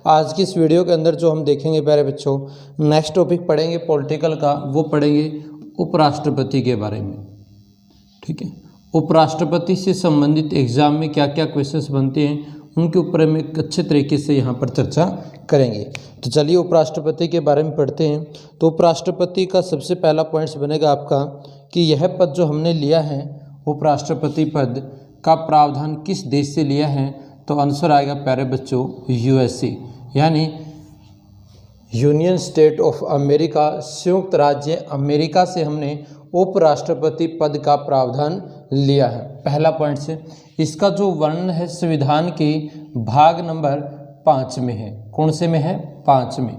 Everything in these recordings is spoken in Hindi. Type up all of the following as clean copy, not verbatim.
आज की इस वीडियो के अंदर जो हम देखेंगे प्यारे बच्चों, नेक्स्ट टॉपिक पढ़ेंगे पॉलिटिकल का, वो पढ़ेंगे उपराष्ट्रपति के बारे में। ठीक है, उपराष्ट्रपति से संबंधित एग्जाम में क्या क्या क्वेश्चंस बनते हैं उनके ऊपर हम एक अच्छे तरीके से यहाँ पर चर्चा करेंगे। तो चलिए उपराष्ट्रपति के बारे में पढ़ते हैं। तो उपराष्ट्रपति का सबसे पहला पॉइंट्स बनेगा आपका कि यह पद जो हमने लिया है, उपराष्ट्रपति पद का प्रावधान किस देश से लिया है। तो आंसर आएगा प्यारे बच्चों यूएसए, यानी यूनियन स्टेट ऑफ अमेरिका, संयुक्त राज्य अमेरिका से हमने उपराष्ट्रपति पद का प्रावधान लिया है। पहला पॉइंट से इसका जो वर्णन है संविधान के भाग नंबर 5 में है। कौन से में है? 5 में।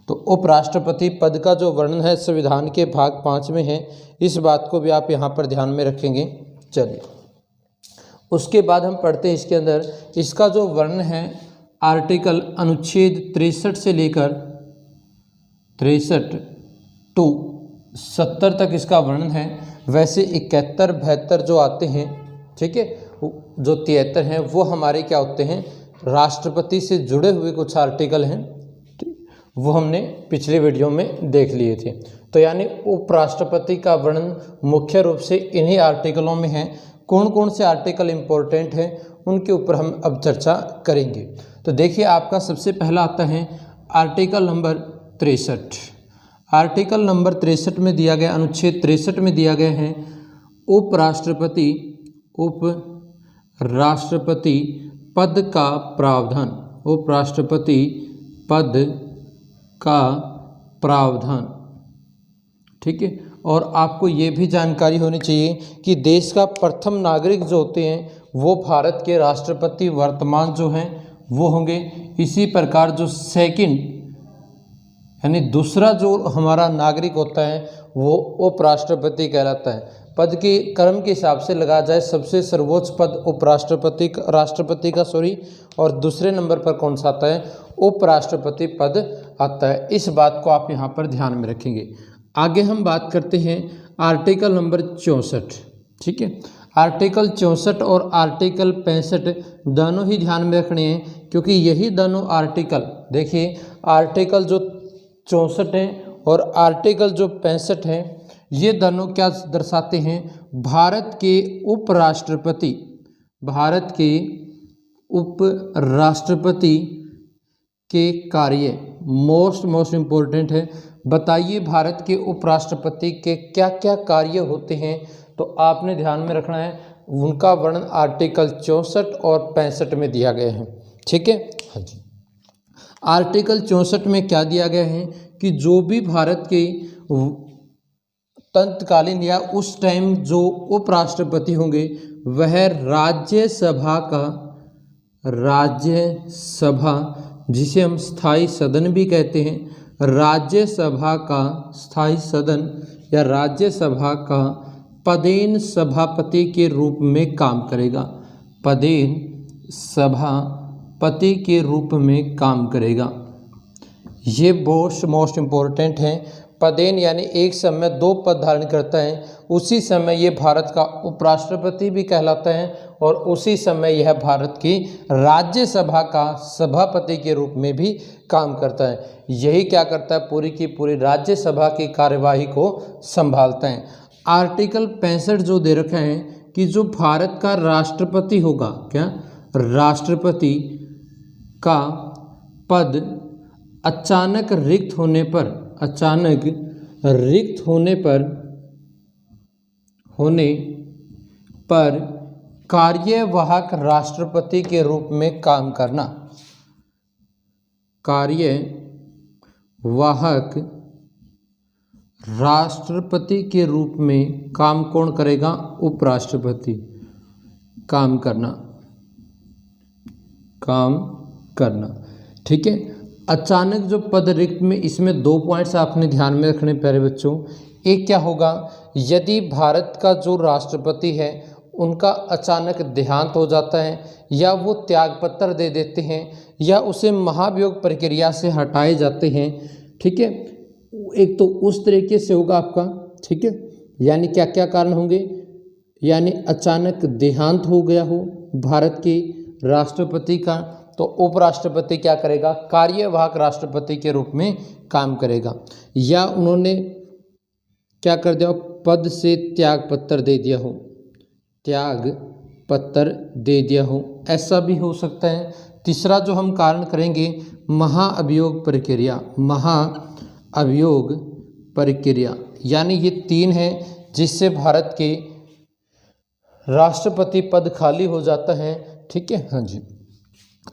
तो उपराष्ट्रपति पद का जो वर्णन है संविधान के भाग 5 में है। इस बात को भी आप यहाँ पर ध्यान में रखेंगे। चलिए उसके बाद हम पढ़ते हैं इसके अंदर इसका जो वर्णन है आर्टिकल अनुच्छेद 63 से लेकर 63 टू 70 तक इसका वर्णन है। वैसे 71, 72 जो आते हैं, ठीक है, जो 73 हैं वो हमारे क्या होते हैं, राष्ट्रपति से जुड़े हुए कुछ आर्टिकल हैं, वो हमने पिछले वीडियो में देख लिए थे। तो यानी उपराष्ट्रपति का वर्णन मुख्य रूप से इन्हीं आर्टिकलों में है। कौन कौन से आर्टिकल इम्पोर्टेंट हैं उनके ऊपर हम अब चर्चा करेंगे। तो देखिए आपका सबसे पहला आता है आर्टिकल नंबर 63। आर्टिकल नंबर 63 में दिया गया, अनुच्छेद 63 में दिया गया है उपराष्ट्रपति पद का प्रावधान। उपराष्ट्रपति पद का प्रावधान, ठीक है। और आपको ये भी जानकारी होनी चाहिए कि देश का प्रथम नागरिक जो होते हैं वो भारत के राष्ट्रपति वर्तमान जो हैं वो होंगे। इसी प्रकार जो सेकंड यानी दूसरा जो हमारा नागरिक होता है वो उपराष्ट्रपति कहलाता है। पद के क्रम के हिसाब से लगा जाए सबसे सर्वोच्च पद राष्ट्रपति का और दूसरे नंबर पर कौन सा आता है, उपराष्ट्रपति पद आता है। इस बात को आप यहाँ पर ध्यान में रखेंगे। आगे हम बात करते हैं आर्टिकल नंबर 64, ठीक है। आर्टिकल 64 और आर्टिकल 65 दोनों ही ध्यान में रखने हैं, क्योंकि यही दोनों आर्टिकल, देखिए आर्टिकल जो 64 हैं और आर्टिकल जो 65 हैं, ये दोनों क्या दर्शाते हैं, भारत के उपराष्ट्रपति के कार्य। मोस्ट इम्पोर्टेंट है। बताइए भारत के उपराष्ट्रपति के क्या क्या कार्य होते हैं। तो आपने ध्यान में रखना है, उनका वर्णन आर्टिकल 64 और 65 में दिया गया है, ठीक है। हाँ जी, आर्टिकल 64 में क्या दिया गया है कि जो भी भारत के तत्कालीन या उस टाइम जो उपराष्ट्रपति होंगे वह राज्यसभा जिसे हम स्थायी सदन भी कहते हैं, राज्यसभा का स्थायी सदन या राज्यसभा का पदेन सभापति के रूप में काम करेगा। पदेन सभापति के रूप में काम करेगा। ये मोस्ट इम्पोर्टेंट है। पदेन यानी एक समय 2 पद धारण करता है, उसी समय ये भारत का उपराष्ट्रपति भी कहलाता है और उसी समय यह भारत की राज्यसभा का सभापति के रूप में भी काम करता है। यही क्या करता है, पूरी की पूरी राज्यसभा की कार्यवाही को संभालता है। आर्टिकल 65 जो दे रखा है कि जो भारत का राष्ट्रपति होगा, क्या राष्ट्रपति का पद अचानक रिक्त होने पर कार्यवाहक राष्ट्रपति के रूप में काम करना। कार्यवाहक राष्ट्रपति के रूप में काम कौन करेगा, उपराष्ट्रपति। काम करना, ठीक है। अचानक जो पद रिक्त में, इसमें 2 पॉइंट्स आपने ध्यान में रखने प्यारे बच्चों। एक क्या होगा, यदि भारत का जो राष्ट्रपति है उनका अचानक देहांत हो जाता है या वो त्यागपत्र दे देते हैं या उसे महाभियोग प्रक्रिया से हटाए जाते हैं, ठीक है। एक तो उस तरीके से होगा आपका, ठीक है। यानी क्या क्या कारण होंगे, यानी अचानक देहांत हो गया हो भारत के राष्ट्रपति का, तो उपराष्ट्रपति क्या करेगा, कार्यवाहक राष्ट्रपति के रूप में काम करेगा। या उन्होंने क्या कर दिया, पद से त्याग पत्र दे दिया हो, त्याग पत्र दे दिया हो, ऐसा भी हो सकता है। तीसरा जो हम कारण करेंगे, महाअभियोग प्रक्रिया, महाअभियोग प्रक्रिया, यानी ये 3 है जिससे भारत के राष्ट्रपति पद खाली हो जाता है। ठीक है, हाँ जी,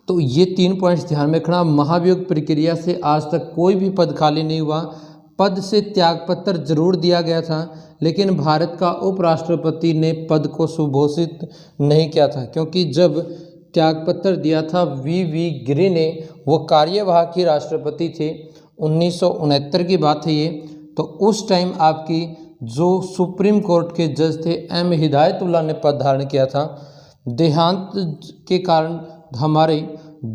तो ये 3 पॉइंट्स ध्यान में रखना। महाभियोग प्रक्रिया से आज तक कोई भी पद खाली नहीं हुआ। पद से त्यागपत्र जरूर दिया गया था, लेकिन भारत का उपराष्ट्रपति ने पद को सुघोषित नहीं किया था, क्योंकि जब त्यागपत्र दिया था वी गिरि ने, वो कार्यवाहक ही राष्ट्रपति थे। 1969 की बात है ये। तो उस टाइम आपकी जो सुप्रीम कोर्ट के जज थे एम हिदायतुल्लाह ने पद धारण किया था। देहांत के कारण हमारे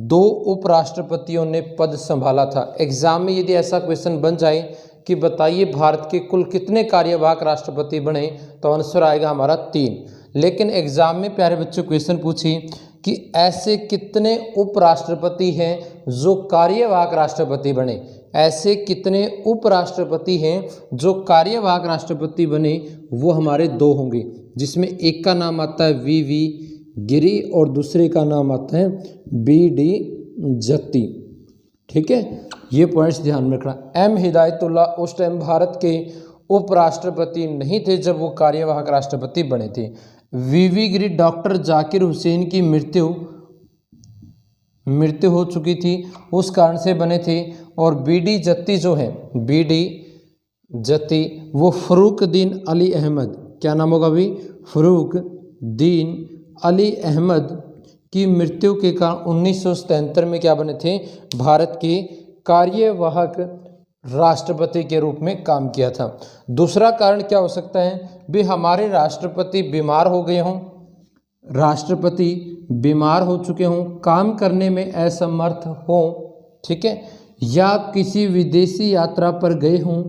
2 उपराष्ट्रपतियों ने पद संभाला था। एग्जाम में यदि ऐसा क्वेश्चन बन जाए कि बताइए भारत के कुल कितने कार्यवाहक राष्ट्रपति बने, तो आंसर आएगा हमारा 3। लेकिन एग्जाम में प्यारे बच्चों क्वेश्चन पूछी कि ऐसे कितने उपराष्ट्रपति हैं जो कार्यवाहक राष्ट्रपति बने, ऐसे कितने उपराष्ट्रपति हैं जो कार्यवाहक राष्ट्रपति बने, वो हमारे 2 होंगे, जिसमें एक का नाम आता है वी गिरि और दूसरे का नाम आता है BD जत्ती। ठीक है, ये पॉइंट्स ध्यान में रखना। एम हिदायतुल्लाह उस टाइम भारत के उपराष्ट्रपति नहीं थे जब वो कार्यवाहक राष्ट्रपति बने थे। वी गिरि डॉक्टर जाकिर हुसैन की मृत्यु हो चुकी थी, उस कारण से बने थे। और BD जत्ती जो है, BD जत्ती, वो फर्रुखदीन अली अहमद, क्या नाम होगा अभी, फर्रुखदीन अली अहमद की मृत्यु के कारण 1977 में क्या बने थे, भारत के कार्यवाहक राष्ट्रपति के रूप में काम किया था। दूसरा कारण क्या हो सकता है, भी हमारे राष्ट्रपति बीमार हो गए हों, राष्ट्रपति बीमार हो चुके हों, काम करने में असमर्थ हों, ठीक है, या किसी विदेशी यात्रा पर गए हों।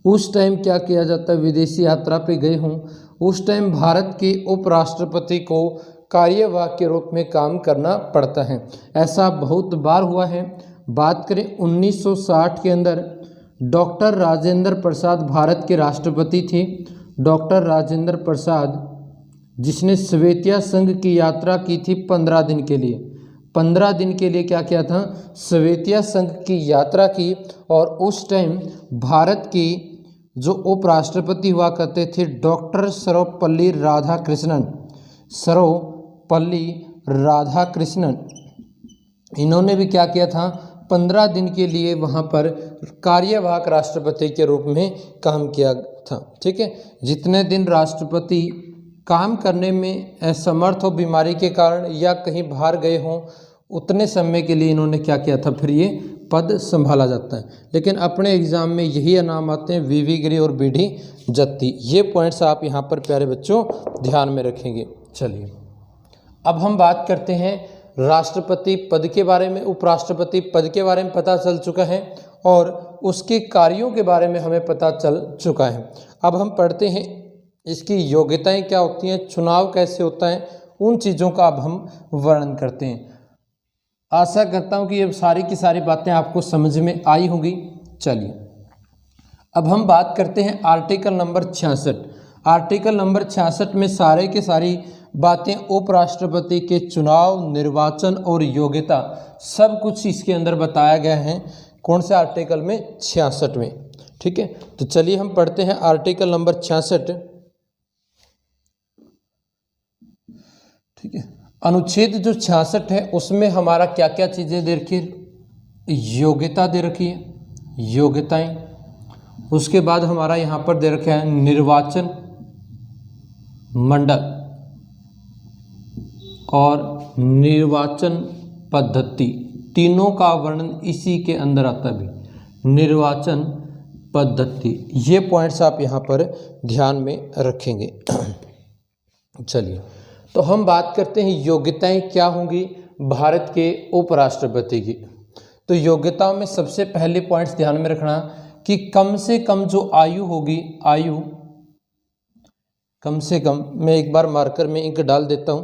उस टाइम क्या किया जाता है, विदेशी यात्रा पर गए हों, उस टाइम भारत के उपराष्ट्रपति को कार्यवाहक के रूप में काम करना पड़ता है। ऐसा बहुत बार हुआ है। बात करें 1960 के अंदर डॉक्टर राजेंद्र प्रसाद भारत के राष्ट्रपति थे। डॉक्टर राजेंद्र प्रसाद, जिसने स्वेतिया संघ की यात्रा की थी 15 दिन के लिए, 15 दिन के लिए क्या किया था, स्वेतिया संघ की यात्रा की। और उस टाइम भारत की जो उपराष्ट्रपति हुआ करते थे डॉक्टर सर्वपल्ली राधाकृष्णन, सर्वपल्ली राधाकृष्णन, इन्होंने भी क्या किया था, 15 दिन के लिए वहाँ पर कार्यवाहक राष्ट्रपति के रूप में काम किया था। ठीक है, जितने दिन राष्ट्रपति काम करने में असमर्थ हो बीमारी के कारण या कहीं बाहर गए हों, उतने समय के लिए इन्होंने क्या किया था, फिर ये पद संभाला जाता है। लेकिन अपने एग्जाम में यही नाम आते हैं, वी गिरि और BD जत्ती। ये पॉइंट्स आप यहाँ पर प्यारे बच्चों ध्यान में रखेंगे। चलिए अब हम बात करते हैं राष्ट्रपति पद के बारे में। उपराष्ट्रपति पद के बारे में पता चल चुका है और उसके कार्यों के बारे में हमें पता चल चुका है। अब हम पढ़ते हैं इसकी योग्यताएं क्या होती हैं, चुनाव कैसे होता है, उन चीज़ों का अब हम वर्णन करते हैं। आशा करता हूं कि ये सारी की सारी बातें आपको समझ में आई होंगी। चलिए अब हम बात करते हैं आर्टिकल नंबर 66। आर्टिकल नंबर 66 में सारे के सारी बातें उपराष्ट्रपति के चुनाव, निर्वाचन और योग्यता सब कुछ इसके अंदर बताया गया है। कौन से आर्टिकल में, 66 में। ठीक है, तो चलिए हम पढ़ते हैं आर्टिकल नंबर 66। ठीक है, अनुच्छेद जो 66 है उसमें हमारा क्या क्या चीज़ें दे रखी है, योग्यता दे रखी है, योग्यताएं। उसके बाद हमारा यहाँ पर दे रखा है निर्वाचन मंडल और निर्वाचन पद्धति, तीनों का वर्णन इसी के अंदर आता भी, निर्वाचन पद्धति। ये पॉइंट्स आप यहाँ पर ध्यान में रखेंगे। चलिए तो हम बात करते हैं योग्यताएं क्या होंगी भारत के उपराष्ट्रपति की। तो योग्यताओं में सबसे पहले पॉइंट्स ध्यान में रखना कि कम से कम जो आयु होगी, आयु कम से कम, मैं एक बार मार्कर में इंक डाल देता हूं,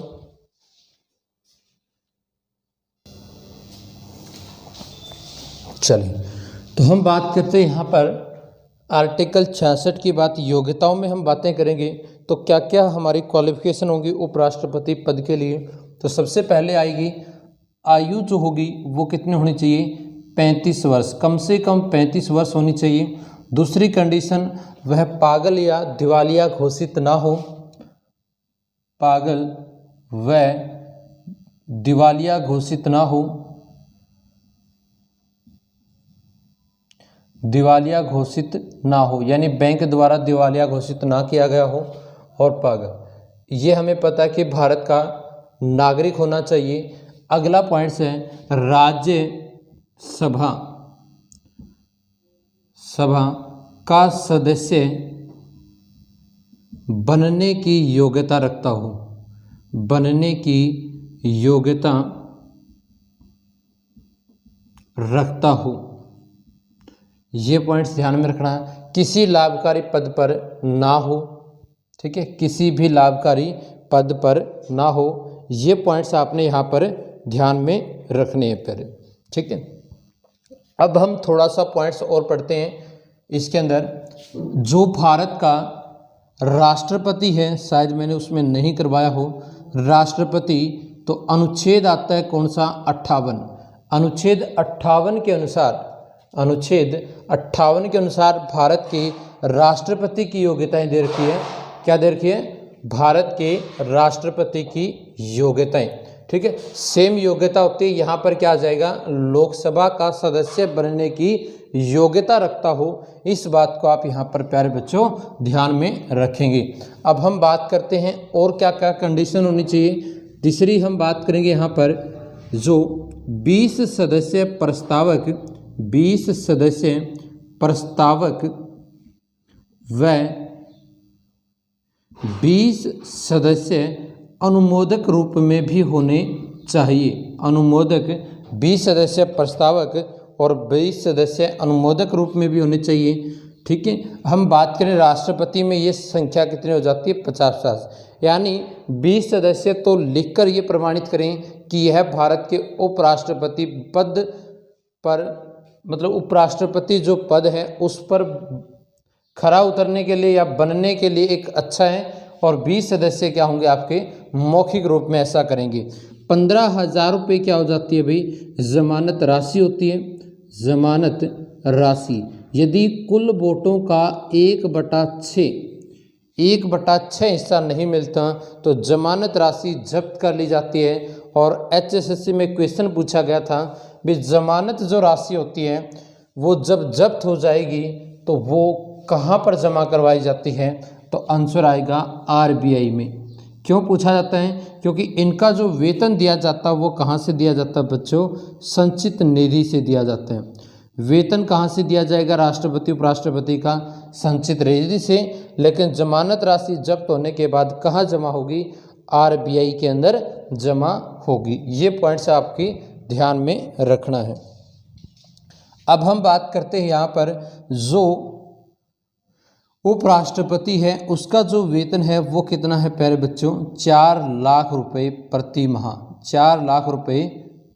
चलिए, तो हम बात करते हैं यहाँ पर आर्टिकल 66 की बात, योग्यताओं में हम बातें करेंगे। तो क्या क्या हमारी क्वालिफिकेशन होगी उपराष्ट्रपति पद के लिए। तो सबसे पहले आएगी आयु जो होगी वो कितनी होनी चाहिए, 35 वर्ष, कम से कम 35 वर्ष होनी चाहिए। दूसरी कंडीशन, वह पागल या दिवालिया घोषित ना हो, पागल व दिवालिया घोषित ना हो, दिवालिया घोषित ना हो यानी बैंक द्वारा दिवालिया घोषित ना किया गया हो, और पागल, ये हमें पता है कि भारत का नागरिक होना चाहिए। अगला पॉइंट है राज्य सभा का सदस्य बनने की योग्यता रखता हो, बनने की योग्यता रखता हो। ये पॉइंट्स ध्यान में रखना है। किसी लाभकारी पद पर ना हो, ठीक है, किसी भी लाभकारी पद पर ना हो, ये पॉइंट्स आपने यहाँ पर ध्यान में रखने हैं पहले, ठीक है। अब हम थोड़ा सा पॉइंट्स और पढ़ते हैं इसके अंदर। जो भारत का राष्ट्रपति है, शायद मैंने उसमें नहीं करवाया हो राष्ट्रपति, तो अनुच्छेद आता है कौन सा, 58। अनुच्छेद 58 के अनुसार, अनुच्छेद 58 के अनुसार भारत के राष्ट्रपति की योग्यताएं दे रखी है। क्या दे रखी है, भारत के राष्ट्रपति की योग्यताएं, ठीक है। सेम योग्यता होती है, यहाँ पर क्या आ जाएगा, लोकसभा का सदस्य बनने की योग्यता रखता हो। इस बात को आप यहाँ पर प्यारे बच्चों ध्यान में रखेंगे। अब हम बात करते हैं और क्या क्या कंडीशन होनी चाहिए। तीसरी हम बात करेंगे यहाँ पर, जो 20 सदस्य प्रस्तावक, 20 सदस्य प्रस्तावक व 20 सदस्य अनुमोदक रूप में भी होने चाहिए। अनुमोदक, 20 सदस्य प्रस्तावक और 20 सदस्य अनुमोदक रूप में भी होने चाहिए, ठीक है। हम बात करें राष्ट्रपति में, ये संख्या कितनी हो जाती है, 50, यानी 20 सदस्य तो लिखकर ये प्रमाणित करें कि यह भारत के उपराष्ट्रपति पद पर, मतलब उपराष्ट्रपति जो पद है उस पर खरा उतरने के लिए या बनने के लिए एक अच्छा है। और 20 सदस्य क्या होंगे आपके, मौखिक रूप में ऐसा करेंगे। 15,000 रुपये क्या हो जाती है भाई, जमानत राशि होती है, जमानत राशि। यदि कुल वोटों का 1/6 हिस्सा नहीं मिलता तो जमानत राशि जब्त कर ली जाती है। और HSSC में क्वेश्चन पूछा गया था भी, जमानत जो राशि होती है वो जब जब्त हो जाएगी तो वो कहाँ पर जमा करवाई जाती है, तो आंसर आएगा RBI में। क्यों पूछा जाता है, क्योंकि इनका जो वेतन दिया जाता है वो कहाँ से दिया जाता है बच्चों, संचित निधि से दिया जाता है। वेतन कहाँ से दिया जाएगा राष्ट्रपति उपराष्ट्रपति का, संचित निधि से। लेकिन जमानत राशि जब्त होने के बाद कहाँ जमा होगी, RBI के अंदर जमा होगी। ये पॉइंट्स आपकी ध्यान में रखना है। अब हम बात करते हैं यहाँ पर, जो उपराष्ट्रपति है उसका जो वेतन है वो कितना है प्यारे बच्चों, 4 लाख रुपए प्रति माह, 4 लाख रुपए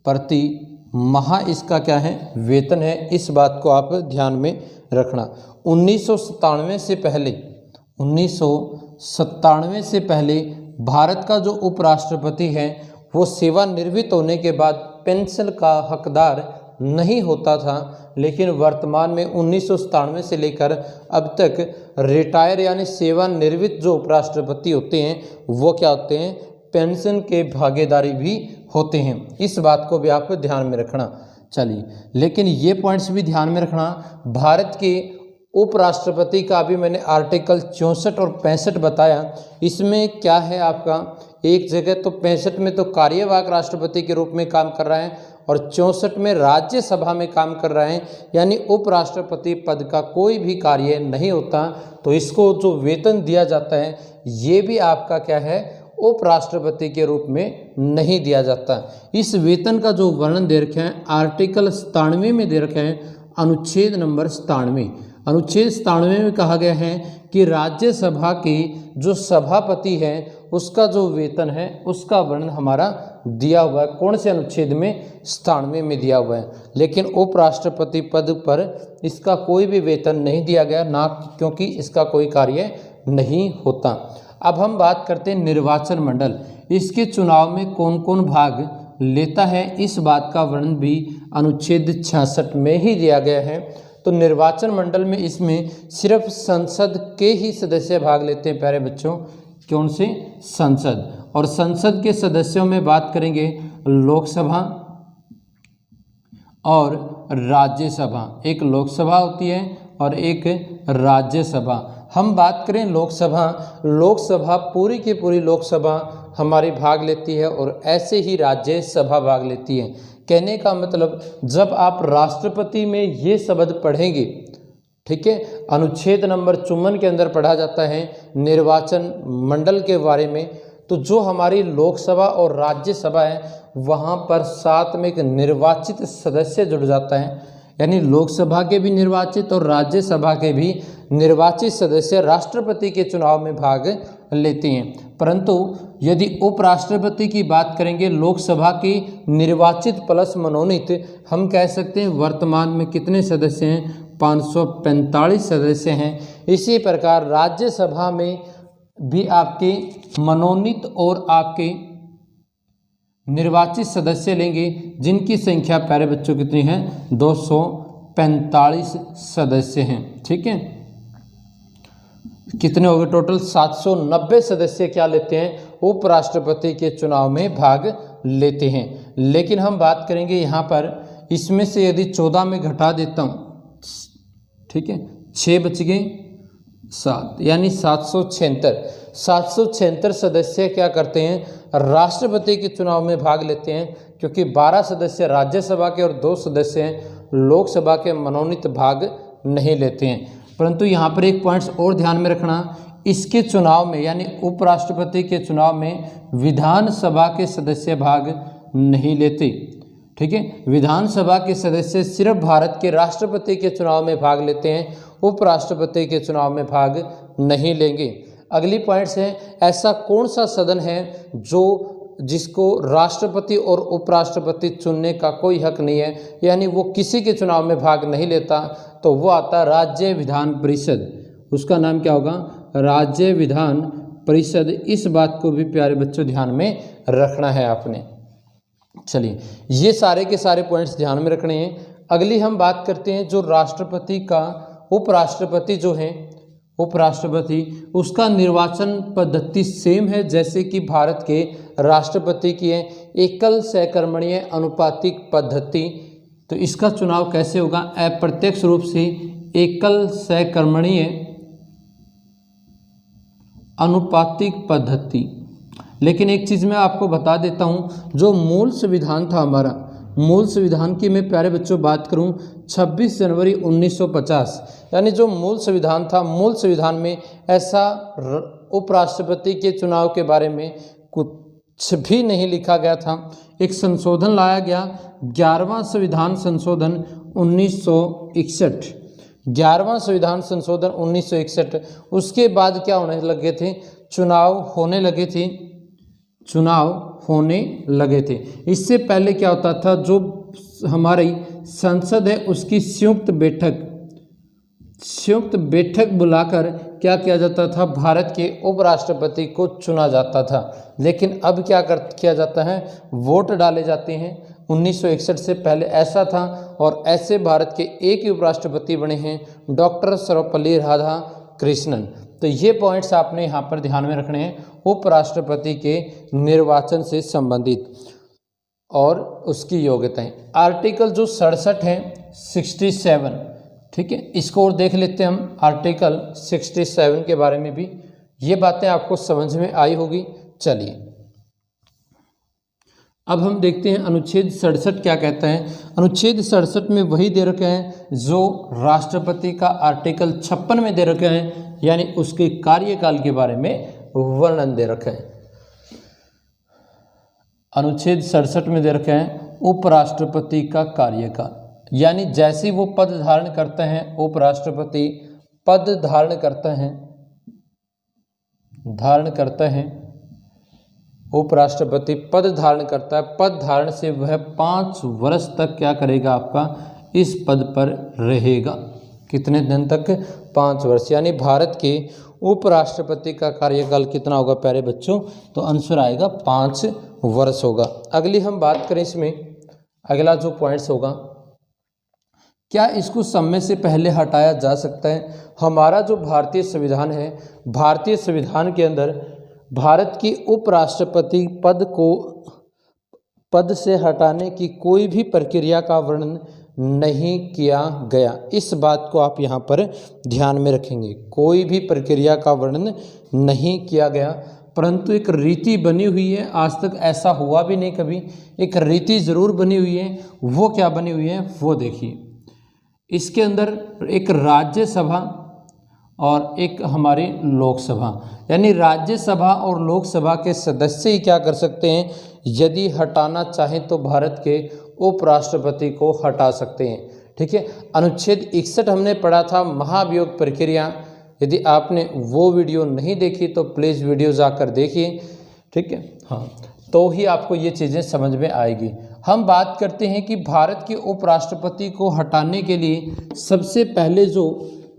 प्रति माह इसका क्या है, वेतन है। इस बात को आप ध्यान में रखना। 1997 से पहले, 1997 से पहले भारत का जो उपराष्ट्रपति है वो सेवानिवृत्त होने के बाद पेंशन का हकदार नहीं होता था। लेकिन वर्तमान में 1997 से लेकर अब तक रिटायर यानी सेवानिवृत्त जो उपराष्ट्रपति होते हैं वो क्या होते हैं, पेंशन के भागीदारी भी होते हैं। इस बात को भी आपको ध्यान में रखना। चलिए, लेकिन ये पॉइंट्स भी ध्यान में रखना, भारत के उपराष्ट्रपति का अभी मैंने आर्टिकल 64 और 65 बताया। इसमें क्या है आपका, एक जगह तो 65 में तो कार्यवाहक राष्ट्रपति के रूप में काम कर रहा है और 64 में राज्यसभा में काम कर रहे हैं, यानी उपराष्ट्रपति पद का कोई भी कार्य नहीं होता। तो इसको जो वेतन दिया जाता है ये भी आपका क्या है, उपराष्ट्रपति के रूप में नहीं दिया जाता। इस वेतन का जो वर्णन दे रखे हैं आर्टिकल 97 में दे रखे हैं, अनुच्छेद नंबर 97। अनुच्छेद 97 में कहा गया है कि राज्यसभा के जो सभापति हैं उसका जो वेतन है उसका वर्णन हमारा दिया हुआ है। कौन से अनुच्छेद में? 97 में दिया हुआ है। लेकिन उपराष्ट्रपति पद पर इसका कोई भी वेतन नहीं दिया गया, ना क्योंकि इसका कोई कार्य नहीं होता। अब हम बात करते हैं निर्वाचन मंडल। इसके चुनाव में कौन कौन भाग लेता है, इस बात का वर्णन भी अनुच्छेद 66 में ही दिया गया है। तो निर्वाचन मंडल में इसमें सिर्फ संसद के ही सदस्य भाग लेते हैं प्यारे बच्चों। कौन से? संसद। और संसद के सदस्यों में बात करेंगे लोकसभा और राज्यसभा। एक लोकसभा होती है और एक राज्यसभा। हम बात करें लोकसभा, लोकसभा पूरी की पूरी लोकसभा हमारी भाग लेती है और ऐसे ही राज्यसभा भाग लेती है। कहने का मतलब जब आप राष्ट्रपति में ये शब्द पढ़ेंगे, ठीक है, अनुच्छेद नंबर 54 के अंदर पढ़ा जाता है निर्वाचन मंडल के बारे में, तो जो हमारी लोकसभा और राज्यसभा है वहाँ पर साथ में एक निर्वाचित सदस्य जुड़ जाता है। यानी लोकसभा के भी निर्वाचित और राज्यसभा के भी निर्वाचित सदस्य राष्ट्रपति के चुनाव में भाग लेते हैं। परंतु यदि उपराष्ट्रपति की बात करेंगे, लोकसभा की निर्वाचित प्लस मनोनीत, हम कह सकते हैं वर्तमान में कितने सदस्य हैं? 545 सदस्य हैं। इसी प्रकार राज्यसभा में भी आपके मनोनीत और आपके निर्वाचित सदस्य लेंगे, जिनकी संख्या प्यारे बच्चों कितनी है? 245 सदस्य हैं। ठीक है, कितने हो गए टोटल? 790 सदस्य क्या लेते हैं? उपराष्ट्रपति के चुनाव में भाग लेते हैं। लेकिन हम बात करेंगे यहाँ पर, इसमें से यदि 14 में घटा देता हूँ, ठीक है, 6 बच गए 7, यानी 776 सदस्य क्या करते हैं? राष्ट्रपति के चुनाव में भाग लेते हैं, क्योंकि 12 सदस्य राज्यसभा के और 2 सदस्य लोकसभा के मनोनीत भाग नहीं लेते हैं। परंतु यहाँ पर एक पॉइंट्स और ध्यान में रखना, इसके चुनाव में यानी उपराष्ट्रपति के चुनाव में विधानसभा के सदस्य भाग नहीं लेते। ठीक है, विधानसभा के सदस्य सिर्फ भारत के राष्ट्रपति के चुनाव में भाग लेते हैं, उपराष्ट्रपति के चुनाव में भाग नहीं लेंगे। अगली पॉइंट्स है, ऐसा कौन सा सदन है जिसको राष्ट्रपति और उपराष्ट्रपति चुनने का कोई हक नहीं है, यानी वो किसी के चुनाव में भाग नहीं लेता, तो वो आता है राज्य विधान परिषद। उसका नाम क्या होगा? राज्य विधान परिषद। इस बात को भी प्यारे बच्चों ध्यान में रखना है आपने। चलिए, ये सारे के सारे पॉइंट्स ध्यान में रखने हैं। अगली हम बात करते हैं जो राष्ट्रपति का, उपराष्ट्रपति जो है उपराष्ट्रपति, उसका निर्वाचन पद्धति सेम है जैसे कि भारत के राष्ट्रपति की है, एकल सहकर्मणीय अनुपातिक पद्धति। तो इसका चुनाव कैसे होगा? अप्रत्यक्ष रूप से एकल सहकर्मणीय अनुपातिक पद्धति। लेकिन एक चीज़ मैं आपको बता देता हूँ, जो मूल संविधान था हमारा, मूल संविधान की मैं प्यारे बच्चों बात करूं 26 जनवरी 1950, यानी जो मूल संविधान था, मूल संविधान में ऐसा उपराष्ट्रपति के चुनाव के बारे में कुछ भी नहीं लिखा गया था। एक संशोधन लाया गया, 11वां संविधान संशोधन 1961, 11वां संविधान संशोधन 1961। उसके बाद क्या होने लगे थे? चुनाव होने लगे थे। इससे पहले क्या होता था? जो हमारी संसद है उसकी संयुक्त बैठक बुलाकर क्या किया जाता था? भारत के उपराष्ट्रपति को चुना जाता था। लेकिन अब क्या किया जाता है? वोट डाले जाते हैं। 1961 से पहले ऐसा था, और ऐसे भारत के एक ही उपराष्ट्रपति बने हैं, डॉक्टर सर्वपल्ली राधाकृष्णन। तो ये पॉइंट्स आपने यहाँ पर ध्यान में रखने हैं, उपराष्ट्रपति के निर्वाचन से संबंधित और उसकी योग्यताएं। आर्टिकल जो 67 है 67, ठीक है, इसको और देख लेते हैं हम। आर्टिकल 67 के बारे में भी ये बातें आपको समझ में आई होगी। चलिए अब हम देखते हैं अनुच्छेद 67 क्या कहता है। अनुच्छेद 67 में वही दे रखे हैं जो राष्ट्रपति का आर्टिकल 56 में दे रखे हैं, यानी उसके कार्यकाल के बारे में वर्णन दे रखा है। अनुच्छेद 67 में दे रखे हैं उपराष्ट्रपति का कार्यकाल, यानी जैसे वो पद धारण करते हैं, उपराष्ट्रपति पद धारण करते हैं उपराष्ट्रपति पद धारण करता है, पद धारण से वह 5 वर्ष तक क्या करेगा, आपका इस पद पर रहेगा। कितने दिन तक? 5 वर्ष। यानी भारत के उपराष्ट्रपति का कार्यकाल कितना होगा प्यारे बच्चों? तो आंसर आएगा 5 वर्ष होगा। अगली हम बात करें इसमें, अगला जो पॉइंट्स होगा, क्या इसको समय से पहले हटाया जा सकता है? हमारा जो भारतीय संविधान है, भारतीय संविधान के अंदर भारत की उपराष्ट्रपति पद से हटाने की कोई भी प्रक्रिया का वर्णन नहीं किया गया। इस बात को आप यहाँ पर ध्यान में रखेंगे, कोई भी प्रक्रिया का वर्णन नहीं किया गया, परंतु एक रीति बनी हुई है। आज तक ऐसा हुआ भी नहीं कभी, एक रीति ज़रूर बनी हुई है। वो क्या बनी हुई है वो देखिए। इसके अंदर एक राज्यसभा और एक हमारी लोकसभा, यानी राज्यसभा और लोकसभा के सदस्य ही क्या कर सकते हैं, यदि हटाना चाहें तो भारत के उपराष्ट्रपति को हटा सकते हैं। ठीक है, अनुच्छेद 61 हमने पढ़ा था, महाभियोग प्रक्रिया। यदि आपने वो वीडियो नहीं देखी तो प्लीज़ वीडियो जाकर देखिए। ठीक है, हाँ, तो ही आपको ये चीज़ें समझ में आएगी। हम बात करते हैं कि भारत के उपराष्ट्रपति को हटाने के लिए सबसे पहले जो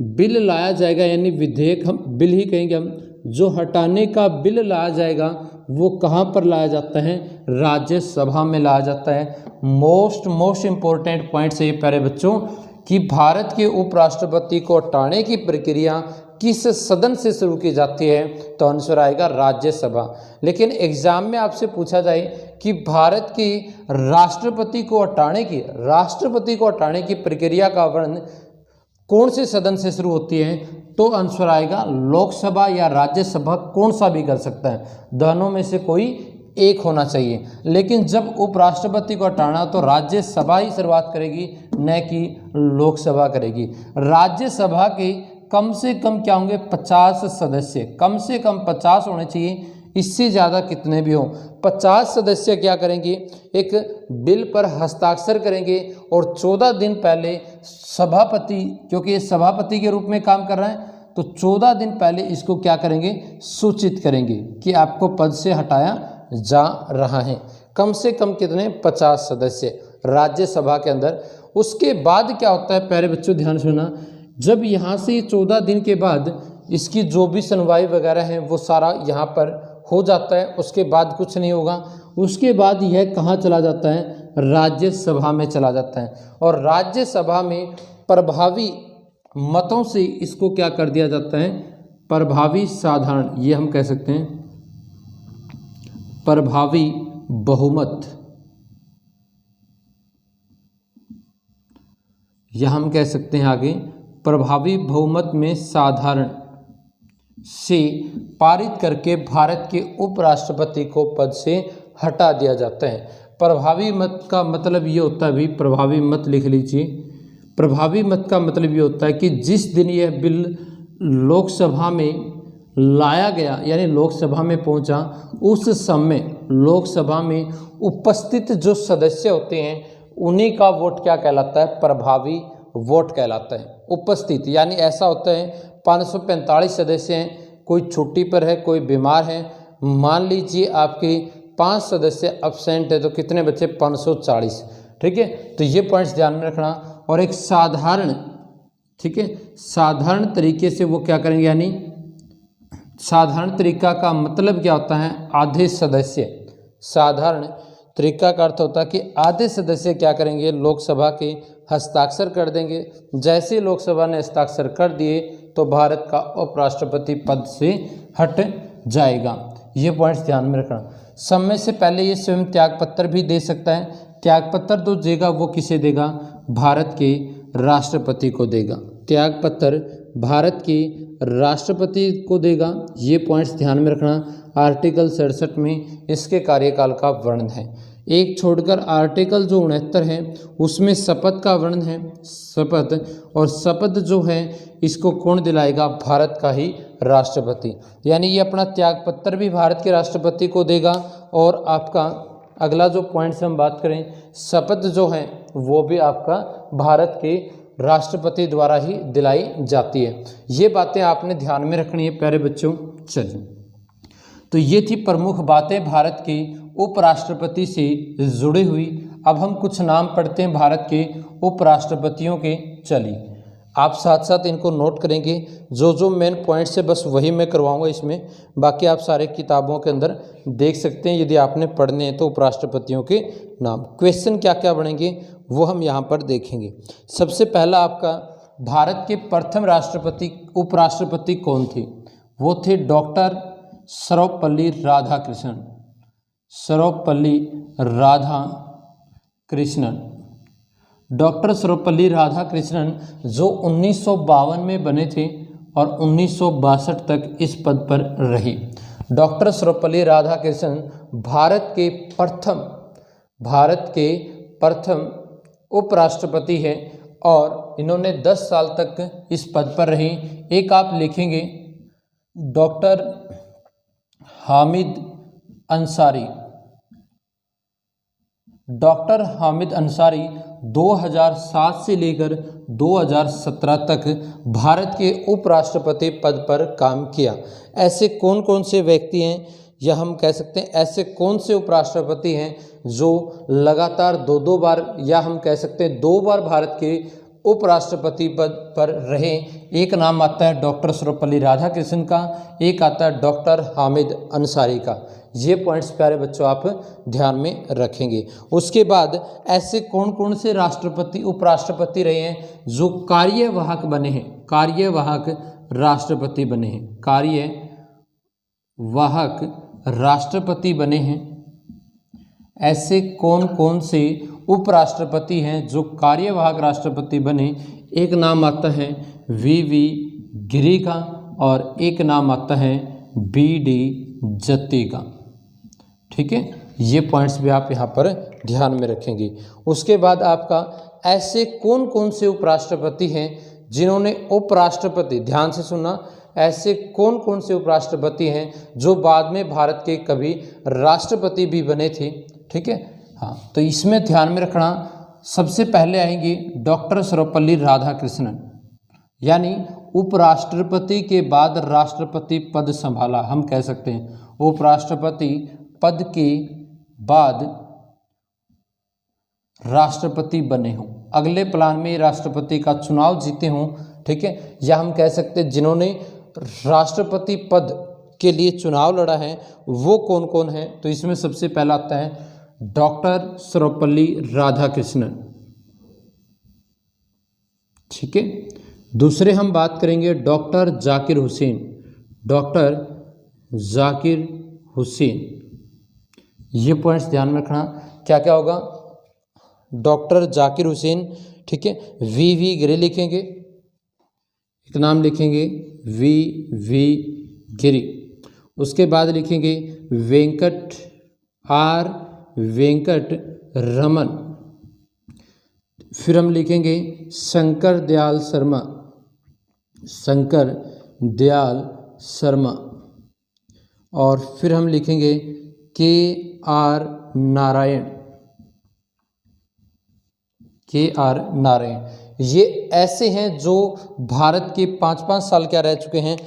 बिल लाया जाएगा, यानी विधेयक, हम बिल ही कहेंगे हम, जो हटाने का बिल लाया जाएगा वो कहाँ पर लाया जाता है? राज्यसभा में लाया जाता है। मोस्ट इम्पोर्टेंट पॉइंट है ये प्यारे बच्चों, कि भारत के उपराष्ट्रपति को हटाने की प्रक्रिया किस सदन से शुरू की जाती है? तो आंसर आएगा राज्यसभा। लेकिन एग्जाम में आपसे पूछा जाए कि भारत की राष्ट्रपति को हटाने की प्रक्रिया का वर्णन कौन से सदन से शुरू होती है? तो आंसर आएगा लोकसभा या राज्यसभा, कौन सा भी कर सकता है, दोनों में से कोई एक होना चाहिए। लेकिन जब उपराष्ट्रपति को हटाना तो राज्यसभा ही शुरुआत करेगी, न कि लोकसभा करेगी। राज्यसभा के कम से कम क्या होंगे? 50 सदस्य, कम से कम 50 होने चाहिए, इससे ज़्यादा कितने भी हों। 50 सदस्य क्या करेंगे? एक बिल पर हस्ताक्षर करेंगे और 14 दिन पहले सभापति, क्योंकि ये सभापति के रूप में काम कर रहा है, तो 14 दिन पहले इसको क्या करेंगे? सूचित करेंगे कि आपको पद से हटाया जा रहा है। कम से कम कितने? 50 सदस्य राज्यसभा के अंदर। उसके बाद क्या होता है प्यारे बच्चों, ध्यान सुनना, जब यहाँ से 14 दिन के बाद इसकी जो भी सुनवाई वगैरह है वो सारा यहाँ पर हो जाता है, उसके बाद कुछ नहीं होगा। उसके बाद यह कहाँ चला जाता है? राज्यसभा में चला जाता है। और राज्यसभा में प्रभावी मतों से इसको क्या कर दिया जाता है? प्रभावी साधारण, ये हम कह सकते हैं प्रभावी बहुमत, या हम कह सकते हैं आगे प्रभावी बहुमत में साधारण से पारित करके भारत के उपराष्ट्रपति को पद से हटा दिया जाता है। प्रभावी मत का मतलब ये होता है, भी प्रभावी मत लिख लीजिए। प्रभावी मत का मतलब ये होता है कि जिस दिन यह बिल लोकसभा में लाया गया, यानी लोकसभा में पहुंचा, उस समय लोकसभा में उपस्थित जो सदस्य होते हैं उन्हीं का वोट क्या कहलाता है? प्रभावी वोट कहलाता है। उपस्थित यानी ऐसा होता है 545 सदस्य हैं, कोई छुट्टी पर है, कोई बीमार है, मान लीजिए आपके 5 सदस्य अब्सेंट है, तो कितने बचे? 540। ठीक है, तो ये पॉइंट्स ध्यान में रखना। और एक साधारण, ठीक है, साधारण तरीके से वो क्या करेंगे, यानी साधारण तरीका का मतलब क्या होता है? आधे सदस्य। साधारण तरीका का अर्थ होता है कि आधे सदस्य क्या करेंगे? लोकसभा के हस्ताक्षर कर देंगे। जैसे लोकसभा ने हस्ताक्षर कर दिए तो भारत का उपराष्ट्रपति पद से हट जाएगा। ये पॉइंट्स ध्यान में रखना। समय से पहले ये स्वयं त्यागपत्र भी दे सकता है। त्यागपत्र जो देगा वो किसे देगा? भारत के राष्ट्रपति को देगा। त्यागपत्र भारत के राष्ट्रपति को देगा। ये पॉइंट्स ध्यान में रखना। आर्टिकल 67 में इसके कार्यकाल का वर्णन है। एक छोड़कर आर्टिकल जो 69 है उसमें शपथ का वर्णन है। शपथ, और शपथ जो है इसको कौन दिलाएगा? भारत का ही राष्ट्रपति। यानी ये अपना त्यागपत्र भी भारत के राष्ट्रपति को देगा। और आपका अगला जो पॉइंट से हम बात करें, शपथ जो है वो भी आपका भारत के राष्ट्रपति द्वारा ही दिलाई जाती है। ये बातें आपने ध्यान में रखनी है प्यारे बच्चों। चलिए, तो ये थी प्रमुख बातें भारत के उपराष्ट्रपति से जुड़ी हुई। अब हम कुछ नाम पढ़ते हैं भारत के उपराष्ट्रपतियों के। चलिए आप साथ साथ इनको नोट करेंगे, जो जो मेन पॉइंट्स है बस वही मैं करवाऊंगा इसमें, बाकी आप सारे किताबों के अंदर देख सकते हैं यदि आपने पढ़ने हैं तो उपराष्ट्रपतियों के नाम। क्वेश्चन क्या क्या बनेंगे वो हम यहाँ पर देखेंगे। सबसे पहला आपका, भारत के प्रथम उपराष्ट्रपति कौन थे? वो थे डॉक्टर सर्वपल्ली राधाकृष्णन। सर्वपल्ली राधाकृष्णन, डॉक्टर सर्वपल्ली राधाकृष्णन जो 1952 में बने थे और 1962 तक इस पद पर रहे। डॉक्टर सर्वपल्ली राधाकृष्णन भारत के प्रथम उपराष्ट्रपति हैं और इन्होंने 10 साल तक इस पद पर रहे। एक आप लिखेंगे डॉक्टर हामिद अंसारी। डॉक्टर हामिद अंसारी 2007 से लेकर 2017 तक भारत के उपराष्ट्रपति पद पर काम किया। ऐसे कौन कौन से व्यक्ति हैं, या हम कह सकते हैं ऐसे कौन से उपराष्ट्रपति हैं जो लगातार दो बार, या हम कह सकते हैं 2 बार भारत के उपराष्ट्रपति पद पर रहे? एक नाम आता है डॉक्टर सर्वपल्ली राधाकृष्णन का, एक आता है डॉक्टर हामिद अंसारी का। ये पॉइंट्स प्यारे बच्चों आप ध्यान में रखेंगे। उसके बाद ऐसे कौन कौन से उपराष्ट्रपति रहे हैं जो कार्यवाहक बने हैं? कार्यवाहक राष्ट्रपति बने हैं। कार्यवाहक राष्ट्रपति बने हैं। ऐसे कौन कौन से उपराष्ट्रपति हैं जो कार्यवाहक राष्ट्रपति बने? एक नाम आता है वी गिरी का और एक नाम आता है BD जत्ती का। ठीक है, ये पॉइंट्स भी आप यहाँ पर ध्यान में रखेंगे। उसके बाद आपका ऐसे कौन कौन से उपराष्ट्रपति हैं जिन्होंने उपराष्ट्रपति, ध्यान से सुनना, ऐसे कौन कौन से उपराष्ट्रपति हैं जो बाद में भारत के कभी राष्ट्रपति भी बने थे? ठीक है, हाँ, तो इसमें ध्यान में रखना। सबसे पहले आएंगे डॉक्टर सर्वपल्ली राधाकृष्णन, यानी उपराष्ट्रपति के बाद राष्ट्रपति पद संभाला, हम कह सकते हैं उपराष्ट्रपति पद के बाद राष्ट्रपति बने हों, अगले प्लान में राष्ट्रपति का चुनाव जीते हों। ठीक है, या हम कह सकते हैं जिन्होंने राष्ट्रपति पद के लिए चुनाव लड़ा है वो कौन कौन है? तो इसमें सबसे पहला आता है डॉक्टर सर्वपल्ली राधाकृष्णन। ठीक है, दूसरे हम बात करेंगे डॉक्टर जाकिर हुसैन। डॉक्टर जाकिर हुसैन, ये पॉइंट्स ध्यान में रखना। क्या क्या होगा? डॉक्टर जाकिर हुसैन। ठीक है, वी गिरी लिखेंगे, एक नाम लिखेंगे वी गिरी। उसके बाद लिखेंगे वेंकट रमन। फिर हम लिखेंगे शंकर दयाल शर्मा। और फिर हम लिखेंगे KR नारायण। ये ऐसे हैं जो भारत के 5-5 साल क्या रह चुके हैं,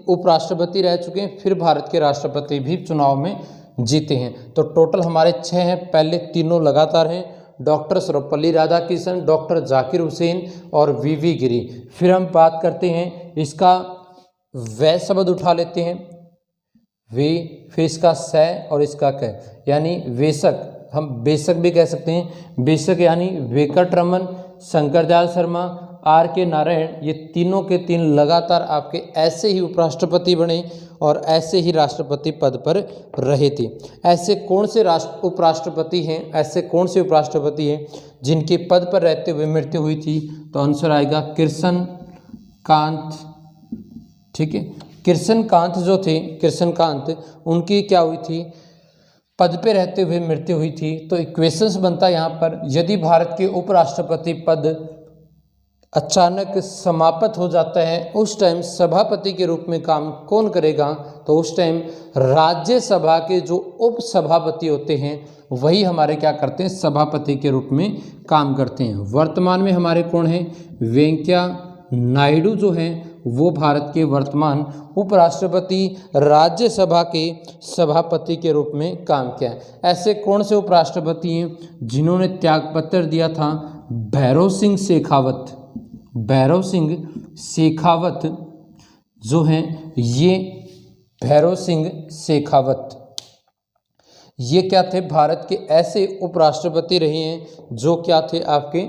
उपराष्ट्रपति रह चुके हैं, फिर भारत के राष्ट्रपति भी चुनाव में जीते हैं। तो टोटल हमारे 6 हैं, पहले तीनों लगातार हैं, डॉक्टर सर्वपल्ली राधाकृष्णन, डॉक्टर जाकिर हुसैन और वी गिरी। फिर हम बात करते हैं इसका वै शब्द उठा लेते हैं, वे, फिर इसका स और इसका क, यानी वेशक, हम बेशक भी कह सकते हैं। बेशक यानी वेंकट रमन, शंकर दयाल शर्मा, RK नारायण, ये तीनों के तीन लगातार आपके ऐसे ही उपराष्ट्रपति बने और ऐसे ही राष्ट्रपति पद पर रहे थे। ऐसे कौन से उपराष्ट्रपति हैं जिनके पद पर रहते हुए मृत्यु हुई थी? तो आंसर आएगा कृष्ण कांत। ठीक है, कृष्ण कांत उनकी क्या हुई थी? पद पे रहते हुए मृत्यु हुई थी। तो इक्वेशंस बनता है यहाँ पर, यदि भारत के उपराष्ट्रपति पद अचानक समाप्त हो जाता है उस टाइम सभापति के रूप में काम कौन करेगा? तो उस टाइम राज्यसभा के जो उपसभापति होते हैं वही हमारे क्या करते हैं, सभापति के रूप में काम करते हैं। वर्तमान में हमारे कौन हैं? वेंकैया नायडू जो हैं वो भारत के वर्तमान उपराष्ट्रपति राज्यसभा के सभापति के रूप में काम किया है। ऐसे कौन से उपराष्ट्रपति हैं जिन्होंने त्यागपत्र दिया था? भैरव सिंह शेखावत। भैरव सिंह शेखावत जो हैं, ये भैरव सिंह शेखावत ये क्या थे? भारत के ऐसे उपराष्ट्रपति रहे हैं जो क्या थे? आपके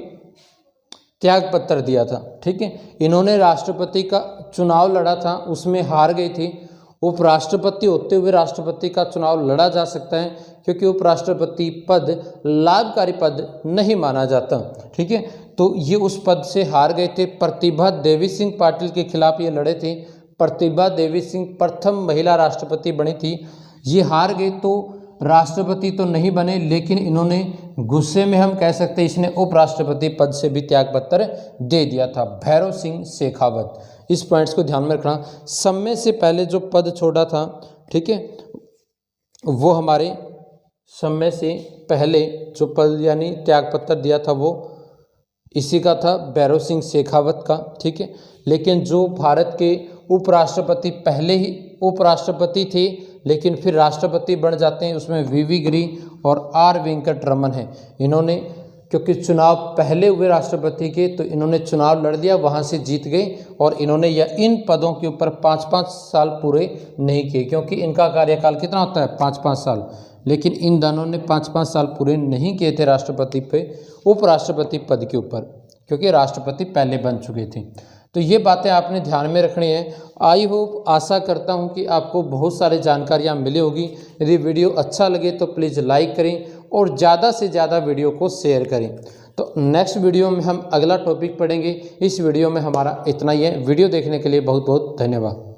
त्यागपत्र दिया था। ठीक है, इन्होंने राष्ट्रपति का चुनाव लड़ा था, उसमें हार गए थे। उपराष्ट्रपति होते हुए राष्ट्रपति का चुनाव लड़ा जा सकता है क्योंकि उपराष्ट्रपति पद लाभकारी पद नहीं माना जाता। ठीक है, तो ये उस पद से हार गए थे। प्रतिभा देवी सिंह पाटिल के खिलाफ ये लड़े थे। प्रतिभा देवी सिंह प्रथम महिला राष्ट्रपति बनी थी। ये हार गए तो राष्ट्रपति तो नहीं बने, लेकिन इन्होंने गुस्से में हम कह सकते हैं इसने उपराष्ट्रपति पद से भी त्यागपत्र दे दिया था। भैरव सिंह शेखावत, इस पॉइंट्स को ध्यान में रखना। समय से पहले जो पद छोड़ा था, ठीक है, वो हमारे समय से पहले जो पद यानी त्यागपत्र दिया था वो इसी का था, भैरव सिंह शेखावत का। ठीक है, लेकिन जो भारत के उपराष्ट्रपति पहले ही उपराष्ट्रपति थे लेकिन फिर राष्ट्रपति बन जाते हैं, उसमें वी गिरी और आर वेंकट रमन है। इन्होंने क्योंकि चुनाव पहले हुए राष्ट्रपति के, तो इन्होंने चुनाव लड़ दिया, वहाँ से जीत गए और इन्होंने इन पदों के ऊपर 5-5 साल पूरे नहीं किए क्योंकि इनका कार्यकाल कितना होता है? 5-5 साल। लेकिन इन दोनों ने 5-5 साल पूरे नहीं किए थे राष्ट्रपति पे उपराष्ट्रपति पद के ऊपर क्योंकि राष्ट्रपति पहले बन चुके थे। तो ये बातें आपने ध्यान में रखनी है। आई होप, आशा करता हूँ कि आपको बहुत सारी जानकारियाँ मिली होगी। यदि वीडियो अच्छा लगे तो प्लीज़ लाइक करें और ज़्यादा से ज़्यादा वीडियो को शेयर करें। तो नेक्स्ट वीडियो में हम अगला टॉपिक पढ़ेंगे। इस वीडियो में हमारा इतना ही है। वीडियो देखने के लिए बहुत बहुत धन्यवाद।